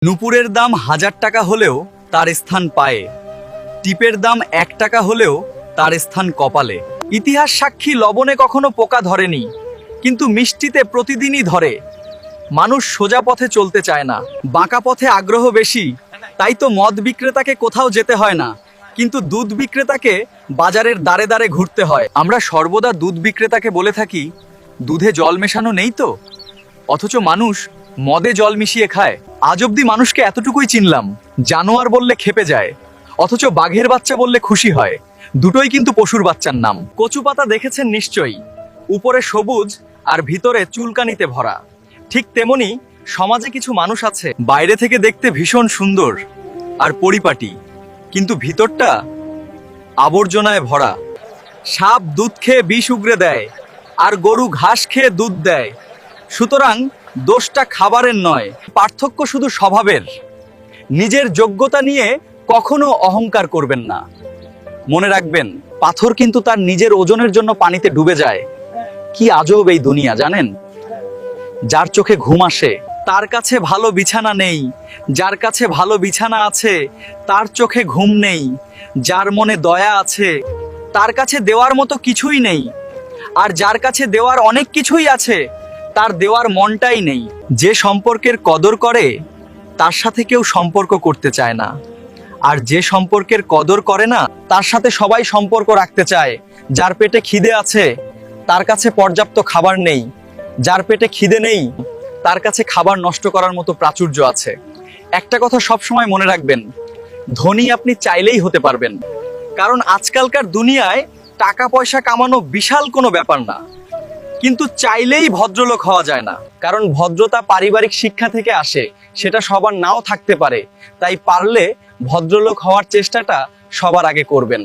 নুপুরের দাম 1000 টাকা হলেও তার স্থান পায়ে, টিপের দাম 1 টাকা হলেও তার স্থান কপালে। ইতিহাস সাক্ষী লবণে কখনো পোকা ধরেনি, কিন্তু মিষ্টিতে প্রতিদিনই ধরে। মানুষ সোজা পথে চলতে চায় না, বাঁকা পথে আগ্রহ বেশি। তাই তো মদ বিক্রেতাকে কোথাও যেতে হয় না, কিন্তু দুধ বিক্রেতাকে বাজারের দাঁড়ে দাঁড়ে ঘুরতে হয়। আমরা সর্বদা দুধ বিক্রেতাকে বলে থাকি, দুধে জল মেশানো নেই তো, অথচ মানুষ মদে জল মিশিয়ে খায়। আজ অব্দি মানুষকে এতটুকুই চিনলাম, জানোয়ার বললে খেপে যায়, অথচ বাঘের বাচ্চা বললে খুশি হয়। দুটোই কিন্তু পশুর বাচ্চার নাম। কচু পাতা দেখেছেন নিশ্চয়ই, উপরে সবুজ আর ভিতরে চুলকানিতে ভরা। ঠিক তেমনি সমাজে কিছু মানুষ আছে, বাইরে থেকে দেখতে ভীষণ সুন্দর আর পরিপাটি, কিন্তু ভিতরটা আবর্জনায় ভরা। সাপ দুধ খেয়ে বিষ উগরে দেয়, আর গরু ঘাস খেয়ে দুধ দেয়। সুতরাং দোষটা খাবারের নয়, পার্থক্য শুধু স্বভাবের। নিজের যোগ্যতা নিয়ে কখনো অহংকার করবেন না। মনে রাখবেন, পাথর কিন্তু তার নিজের ওজনের জন্য পানিতে ডুবে যায়। কি আজব এই দুনিয়া জানেন? যার চোখে ঘুম আসে তার কাছে ভালো বিছানা নেই, যার কাছে ভালো বিছানা আছে তার চোখে ঘুম নেই। যার মনে দয়া আছে তার কাছে দেওয়ার মতো কিছুই নেই, আর যার কাছে দেওয়ার অনেক কিছুই আছে তার দেওয়ার মনটাই নেই। যে সম্পর্কের কদর করে তার সাথে কেউ সম্পর্ক করতে চায় না, আর যে সম্পর্কের কদর করে না তার সাথে সবাই সম্পর্ক রাখতে চায়। যার পেটে খিদে আছে তার কাছে পর্যাপ্ত খাবার নেই, যার পেটে খিদে নেই তার কাছে খাবার নষ্ট করার মতো প্রাচুর্য আছে। একটা কথা সব সময় মনে রাখবেন, ধনী আপনি চাইলেই হতে পারবেন, কারণ আজকালকার দুনিয়ায় টাকা পয়সা কামানো বিশাল কোনো ব্যাপার না। কিন্তু চাইলেই ভদ্রলোক হওয়া যায় না, কারণ ভদ্রতা পারিবারিক শিক্ষা থেকে আসে, সেটা সবার নাও থাকতে পারে। তাই পারলে ভদ্রলোক হওয়ার চেষ্টাটা সবার আগে করবেন।